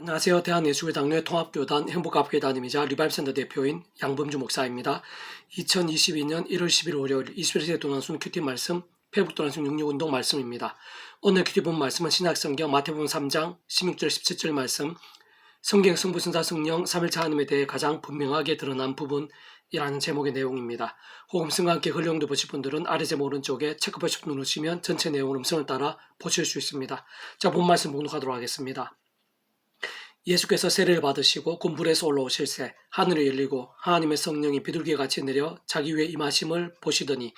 안녕하세요. 대한예수교당로의 통합교단 행복합회단임이자 리바입센터 대표인 양범주 목사입니다. 2022년 1월 10일 월요일 21세기 도난순 큐티 말씀 페북도난순 66운동 말씀입니다. 오늘 큐티 본 말씀은 신약성경 마태복음 3장 16절 17절 말씀, 성경 성부 성자 성령 삼일차 하나님에 대해 가장 분명하게 드러난 부분이라는 제목의 내용입니다. 혹음성과 함께 흘려용도 보실 분들은 아래 제목 오른쪽에 체크버튼 누르시면 전체 내용을 음성을 따라 보실 수 있습니다. 자, 본 말씀 봉독하도록 하겠습니다. 예수께서 세례를 받으시고 군불에서 올라오실새 하늘이 열리고 하나님의 성령이 비둘기같이 내려 자기 위에 임하심을 보시더니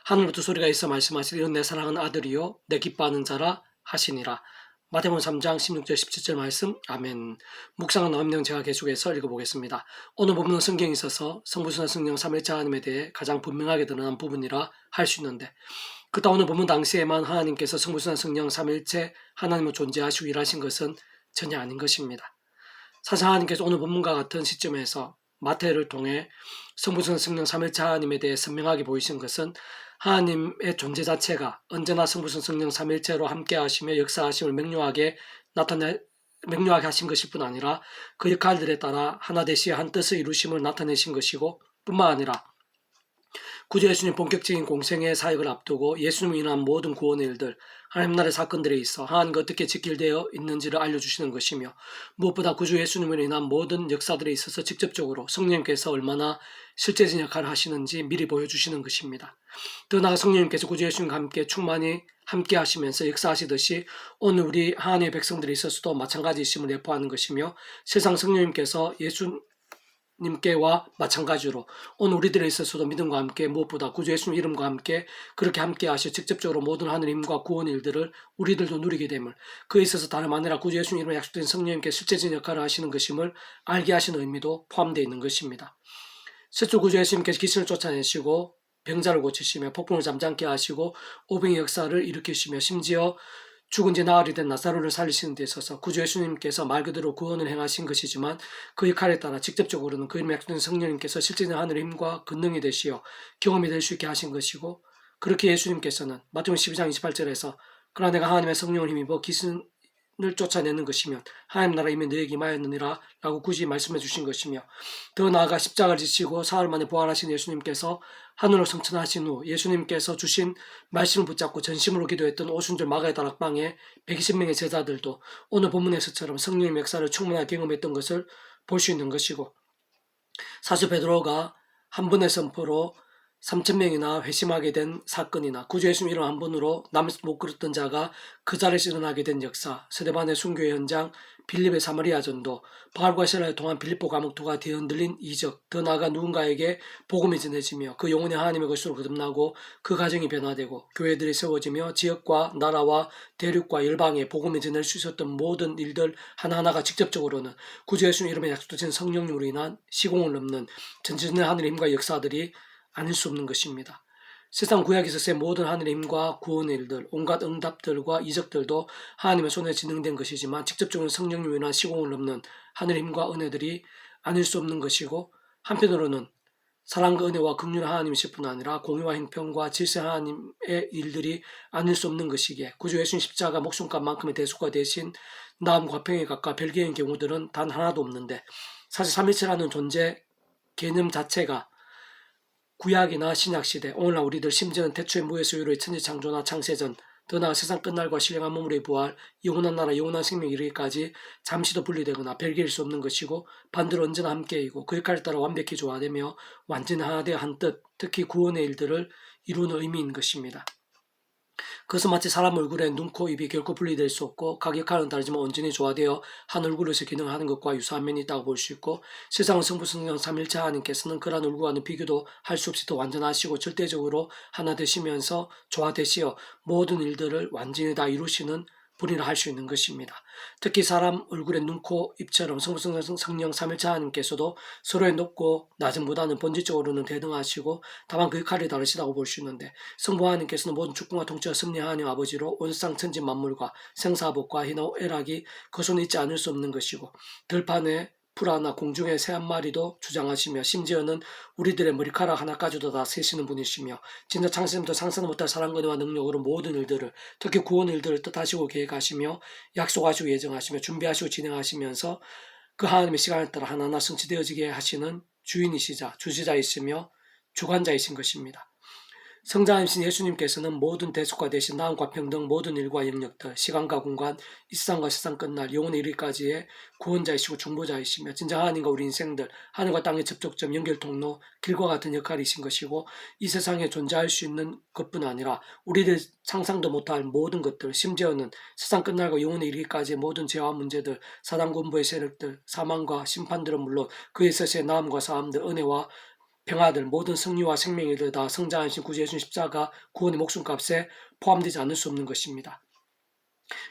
하늘로부터 소리가 있어 말씀하시되 이는 내 사랑하는 아들이요 내 기뻐하는 자라 하시니라. 마태복음 3장 16절 17절 말씀. 아멘. 묵상은 나옴령 제가 계속해서 읽어보겠습니다. 오늘 본문은 성경에 있어서 성부 성자 성령 삼일차 하나님에 대해 가장 분명하게 드러난 부분이라 할 수 있는데, 그다 오늘 본문 당시에만 하나님께서 성부 성자 성령 삼일체 하나님을 존재하시고 일하신 것은 전혀 아닌 것입니다. 사실 하나님께서 오늘 본문과 같은 시점에서 마태를 통해 성부 성자 성령 삼일체 하나님에 대해 선명하게 보이신 것은 하나님의 존재 자체가 언제나 성부 성자 성령 삼일체로 함께 하시며 역사하심을 명료하게 하신 것일 뿐 아니라 그 역할들에 따라 하나 되시어 한 뜻을 이루심을 나타내신 것이고, 뿐만 아니라 구주 예수님 본격적인 공생의 사역을 앞두고 예수님을 인한 모든 구원의 일들, 하나님 나라의 사건들에 있어 하나님과 어떻게 직결되어 있는지를 알려주시는 것이며, 무엇보다 구주 예수님을 인한 모든 역사들에 있어서 직접적으로 성령님께서 얼마나 실제적인 역할을 하시는지 미리 보여주시는 것입니다. 더 나아가 성령님께서 구주 예수님과 함께 충만히 함께 하시면서 역사하시듯이 오늘 우리 하나님의 백성들에 있어서도 마찬가지이심을 내포하는 것이며, 세상 성령님께서 예수님께와 마찬가지로 오늘 우리들에 있어서도 믿음과 함께 무엇보다 구주 예수님 이름과 함께 그렇게 함께 하셔 직접적으로 모든 하늘의 힘과 구원의 일들을 우리들도 누리게 됨을, 그에 있어서 다름 아니라 구주 예수님 이름으로 약속된 성령님께 실제적인 역할을 하시는 것임을 알게 하시는 의미도 포함되어 있는 것입니다. 실제 구주 예수님께서 귀신을 쫓아내시고 병자를 고치시며 폭풍을 잠잠케 하시고 오병의 역사를 일으키시며 심지어 죽은 지 나흘이 된 나사로를 살리시는 데 있어서 구주 예수님께서 말 그대로 구원을 행하신 것이지만, 그 역할에 따라 직접적으로는 그 이름에 약속된 성령님께서 실제적인 하늘의 힘과 권능이 되시어 경험이 될 수 있게 하신 것이고, 그렇게 예수님께서는 마태복음 12장 28절에서 그러나 내가 하나님의 성령을 힘입어 귀신을 쫓아내는 것이면 하나님 나라 이미 너에게 임하였느니라 라고 굳이 말씀해 주신 것이며, 더 나아가 십자가를 지시고 사흘 만에 부활하신 예수님께서 하늘로 승천하신 후 예수님께서 주신 말씀을 붙잡고 전심으로 기도했던 오순절 마가의 다락방에 120명의 제자들도 오늘 본문에서처럼 성령의 역사를 충분하게 경험했던 것을 볼 수 있는 것이고, 사실 베드로가 한 번의 선포로 3,000명이나 회심하게 된 사건이나 구주 예수님 이름 한 번으로 남을 못 끌었던 자가 그 자리에서 일어나게 된 역사, 스데반의 순교의 현장, 빌립의 사마리아 전도, 바울과 시라를 통한 빌립보 감옥투가 뒤흔들린 이적, 더 나아가 누군가에게 복음이 전해지며 그 영혼이 하나님의 것으로 거듭나고 그 가정이 변화되고 교회들이 세워지며 지역과 나라와 대륙과 열방에 복음이 전할 수 있었던 모든 일들 하나하나가 직접적으로는 구주 예수님 이름에 약속되신 성령님으로 인한 시공을 넘는 전지전능한 하늘의 힘과 역사들이 아닐 수 없는 것입니다. 세상 구약에서의 모든 하늘의 힘과 구원의 일들, 온갖 응답들과 이적들도 하나님의 손에 진행된 것이지만 직접적으로 성령님으로 인한 시공을 넘는 하늘의 힘과 은혜들이 아닐 수 없는 것이고, 한편으로는 사랑과 은혜와 긍휼한 하나님이실 뿐 아니라 공의와 형평과 질서 하나님의 일들이 아닐 수 없는 것이기에 구주 예수님 십자가 목숨값만큼의 대속과 대신 나음과 평의 값과 별개인 경우들은 단 하나도 없는데, 사실 삼일체라는 존재 개념 자체가 구약이나 신약시대, 오늘날 우리들 심지어는 태초의 무에서 유로의 천지창조나 창세전, 더 나아 세상 끝날과 신령한 몸으로의 부활, 영원한 나라, 영원한 생명에 이르기까지 잠시도 분리되거나 별개일 수 없는 것이고, 반대로 언제나 함께이고 그 역할에 따라 완벽히 조화되며 완전히 하나 되어 한 뜻, 특히 구원의 일들을 이루는 의미인 것입니다. 그것은 마치 사람 얼굴에 눈, 코, 입이 결코 분리될 수 없고 각 역할은 다르지만 온전히 조화되어 한 얼굴에서 기능하는 것과 유사한 면이 있다고 볼 수 있고, 세상은 성부 성령 삼일체 하나님께서는 그러한 얼굴과는 비교도 할 수 없이 더 완전하시고 절대적으로 하나 되시면서 조화되시어 모든 일들을 완전히 다 이루시는 분이라 할 수 있는 것입니다. 특히 사람 얼굴의 눈, 코, 입처럼 성부 성령 삼일체 하나님께서도 서로의 높고 낮음보다는 본질적으로는 대등하시고 다만 그 역할이 다르시다고 볼 수 있는데, 성부 하나님께서는 모든 주권과 통치와 섭리하나님 아버지로 온 세상 천지 만물과 생사복과 희노 애락이 그 손에 있지 않을 수 없는 것이고, 들판에 풀 하나, 공중의 새 한 마리도 주장하시며 심지어는 우리들의 머리카락 하나까지도 다 세시는 분이시며 진짜 창세부터 상상 못할 사랑과 은혜와 능력으로 모든 일들을 특히 구원 일들을 뜻하시고 계획하시며 약속하시고 예정하시며 준비하시고 진행하시면서 그 하나님의 시간에 따라 하나하나 성취되어지게 하시는 주인이시자 주지자이시며 주관자이신 것입니다. 성자이신 예수님께서는 모든 대속과 대신 나음과 평등 모든 일과 영역들 시간과 공간 이 세상과 세상 끝날 영혼에 이르기까지의 구원자이시고 중보자이시며 진짜 하나님과 우리 인생들 하늘과 땅의 접촉점 연결통로 길과 같은 역할이신 것이고 이 세상에 존재할 수 있는 것뿐 아니라 우리들 상상도 못할 모든 것들 심지어는 세상 끝날과 영혼에 이르기까지의 모든 죄와 문제들 사단 군부의 세력들 사망과 심판들은 물론 그에 있어서의 나음과 사함들 은혜와 평화들 모든 승리와 생명이 다 성장하신 구주 예수님 십자가 구원의 목숨값에 포함되지 않을 수 없는 것입니다.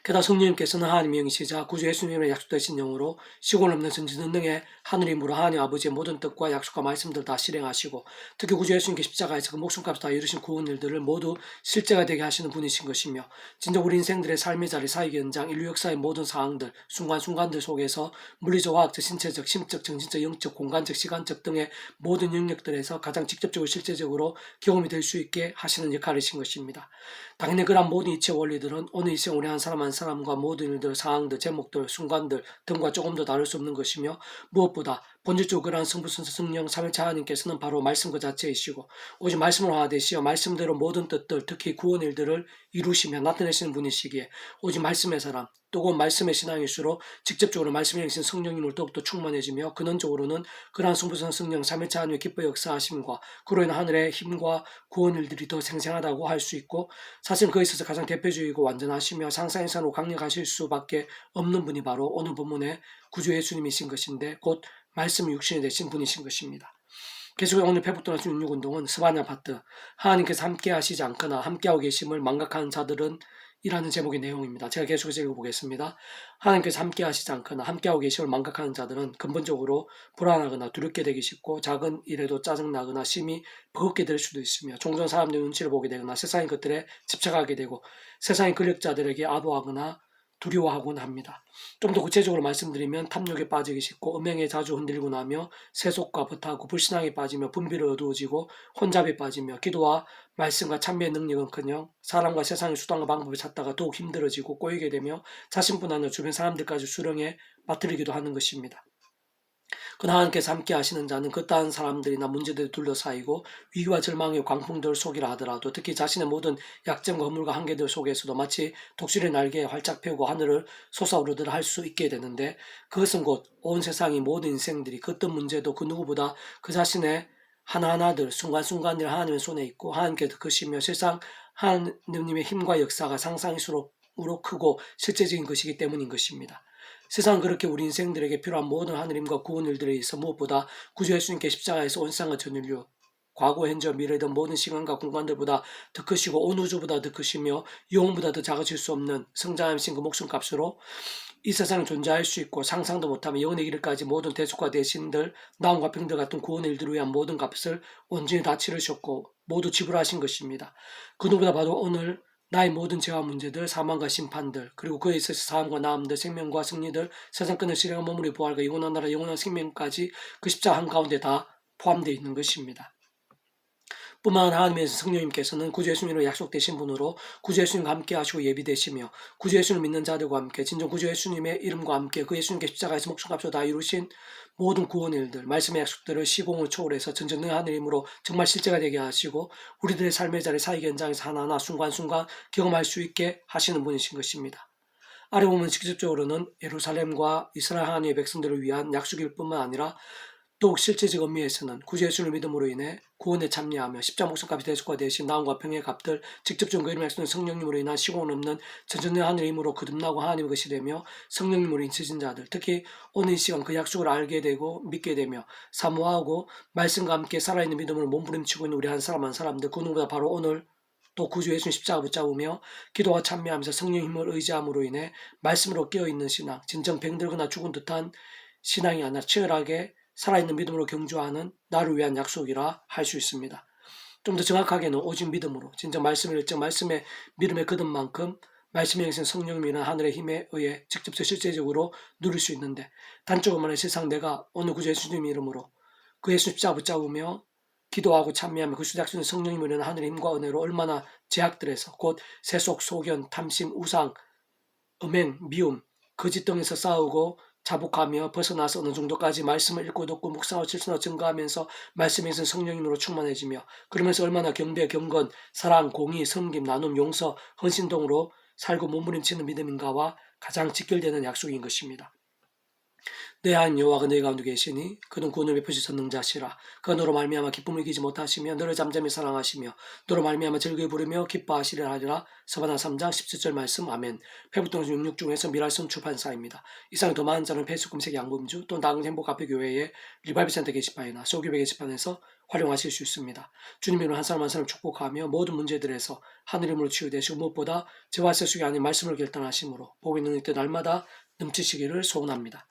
게다가 성령님께서는 하나님의 영이시자 구주 예수님의 약속되신 영으로 시골 없는 전지전능의 하늘의 힘으로 하나님 아버지의 모든 뜻과 약속과 말씀들을 다 실행하시고 특히 구주 예수님께 십자가에서 그 목숨값을 다 이루신 구원 일들을 모두 실제가 되게 하시는 분이신 것이며 진짜 우리 인생들의 삶의 자리 사역의 현장 인류 역사의 모든 상황들 순간순간들 속에서 물리적 화학적 신체적 심적 정신적 영적 공간적 시간적 등의 모든 영역들에서 가장 직접적으로 실제적으로 경험이 될 수 있게 하시는 역할이신 것입니다. 당연히 그런 모든 이체 원리들은 오늘 이 시간 우리 한 사람 한 사람과 모든 일들, 상황들, 제목들, 순간들 등과 조금 더 다를 수 없는 것이며 무엇보다 본질적으로 그러한 성부순서 성령 삼일차 하나님께서는 바로 말씀 그 자체이시고 오직 말씀으로 하되시어 말씀대로 모든 뜻들 특히 구원 일들을 이루시며 나타내시는 분이시기에 오직 말씀의 사람 또그 말씀의 신앙일수록 직접적으로 말씀을 행신 성령님을 더욱더 충만해지며 근원적으로는 그러한 성부순서 성령 삼일차 하나님의 기뻐 역사하심과 그로 인한 하늘의 힘과 구원 일들이 더 생생하다고 할 수 있고 사실 그에 있어서 가장 대표적이고 완전하시며 상상이산으로 강력하실 수밖에 없는 분이 바로 오늘 본문의 구주 예수님이신 것인데 곧 말씀이 육신이 되신 분이신 것입니다. 계속 오늘 페북도나스 육육운동은 스바냐 파트 하나님께서 함께 하시지 않거나 함께하고 계심을 망각하는 자들은 이라는 제목의 내용입니다. 제가 계속해서 읽어보겠습니다. 하나님께서 함께 하시지 않거나 함께하고 계심을 망각하는 자들은 근본적으로 불안하거나 두렵게 되기 쉽고 작은 일에도 짜증나거나 심히 버겁게 될 수도 있으며 종종 사람들의 눈치를 보게 되거나 세상의 것들에 집착하게 되고 세상의 권력자들에게 아도하거나 두려워하곤 합니다. 좀 더 구체적으로 말씀드리면 탐욕에 빠지기 쉽고 음행에 자주 흔들고 나며 세속과 버타고 불신앙에 빠지며 분별이 어두워지고 혼잡에 빠지며 기도와 말씀과 참배의 능력은커녕 사람과 세상의 수단과 방법을 찾다가 더욱 힘들어지고 꼬이게 되며 자신뿐 아니라 주변 사람들까지 수령에 빠뜨리기도 하는 것입니다. 그러나 하나님께서 함께 하시는 자는 그따한 사람들이나 문제들에 둘러싸이고 위기와 절망의 광풍들 속이라 하더라도 특히 자신의 모든 약점과 허물과 한계들 속에서도 마치 독수리의 날개에 활짝 펴고 하늘을 솟아오르듯 할 수 있게 되는데 그것은 곧 온 세상의 모든 인생들이 그 어떤 문제도 그 누구보다 그 자신의 하나하나들 순간순간들 하나님의 손에 있고 하나님께서 크시며 세상 하나님의 힘과 역사가 상상일수록 크고 실제적인 것이기 때문인 것입니다. 세상은 그렇게 우리 인생들에게 필요한 모든 하느님과 구원 일들에 있어 무엇보다 구주 예수님께 십자가에서 온 세상과 전 인류 과거, 현재, 미래든 모든 시간과 공간들보다 더 크시고 온 우주보다 더 크시며 영혼보다 더 작아질 수 없는 성장하신 그 목숨값으로 이 세상에 존재할 수 있고 상상도 못하며 영원의 길까지 모든 대속과 대신들 나음과 병들 같은 구원의 일들을 위한 모든 값을 온전히 다 치르셨고 모두 지불하신 것입니다. 그 누구보다 바로 오늘 나의 모든 죄와 문제들, 사망과 심판들, 그리고 그에 있어서 사함과 나음들, 생명과 승리들, 세상 끝을 실행한 몸으로 부활과 영원한 나라, 영원한 생명까지 그 십자가 한가운데 다 포함되어 있는 것입니다. 뿐만 아니라 하나님의 성령님께서는 구주 예수님으로 약속되신 분으로 구주 예수님과 함께 하시고 예비되시며 구주 예수님을 믿는 자들과 함께 진정 구주 예수님의 이름과 함께 그 예수님께 십자가에서 목숨값으로 다 이루신 모든 구원의 일들 말씀의 약속들을 시공을 초월해서 전전능한 하늘의 힘으로 정말 실제가 되게 하시고 우리들의 삶의 자리 사역 현장에서 하나하나 순간순간 경험할 수 있게 하시는 분이신 것입니다. 아래 보면 직접적으로는 예루살렘과 이스라엘 하나님의 백성들을 위한 약속일 뿐만 아니라 더욱 실제적 의미에서는 구주 예수를 믿음으로 인해 구원에 참여하며 십자가 목숨값이 대속과 대신 나음과 평의 값들 직접적인 그 이름의 약속은 성령님으로 인한 시공은 없는 전전의 하늘의 힘으로 거듭나고 하나님의 것이 되며 성령님으로 인치신 자들 특히 오늘 이 시간 그 약속을 알게 되고 믿게 되며 사모하고 말씀과 함께 살아있는 믿음으로 몸부림치고 있는 우리 한 사람 한 사람들 그 누구보다 바로 오늘 또 구주 예수님 십자가 붙잡으며 기도와 참여하면서 성령 힘을 의지함으로 인해 말씀으로 깨어있는 신앙 진정 병들거나 죽은 듯한 신앙이 아니라 치열하게 살아있는 믿음으로 경주하는 나를 위한 약속이라 할 수 있습니다. 좀 더 정확하게는 오직 믿음으로 진짜 말씀을 일정 말씀에 믿음에 거듭 만큼 말씀에 계신 성령님이나 하늘의 힘에 의해 직접적 실제적으로 누릴 수 있는데, 단적으로 말해 세상 내가 어느 구주 예수님 이름으로 그 예수 십자가 붙잡으며 기도하고 찬미하며 그 수작주는 성령님을 이루는 하늘의 힘과 은혜로 얼마나 제약들에서 곧 세속, 소견, 탐심, 우상, 음행, 미움, 거짓 등에서 싸우고 자복하며 벗어나서 어느 정도까지 말씀을 읽고 듣고 묵상하고 실천하고 증거하면서 말씀에서 성령님으로 충만해지며, 그러면서 얼마나 경배, 경건, 사랑, 공의, 섬김, 나눔, 용서, 헌신 등으로 살고 몸부림치는 믿음인가와 가장 직결되는 약속인 것입니다. 내 하나님 여호와가 너희 가운데 계시니 그는 구원을 베푸시 전능자시라. 그가 너로 말미암아 기쁨을 이기지 못하시며 너를 잠잠히 사랑하시며 너로 말미암아 즐거이 부르며 기뻐하시리라 하리라. 서바나 3장 17절 말씀. 아멘. 페북동에서 66 중에서 미랄성 출판사입니다. 이상 더 많은 자는 페이스북 검색 양범주 또는 다른 행복카페교회의 리바이브센터 게시판이나 소교회 게시판에서 활용하실 수 있습니다. 주님으로 한 사람 한 사람 축복하며 모든 문제들에서 하늘임으로 치유되시고 무엇보다 저와 세속이 아닌 말씀을 결단하심으로 복의 능력때 날마다 넘치시기를 소원합니다.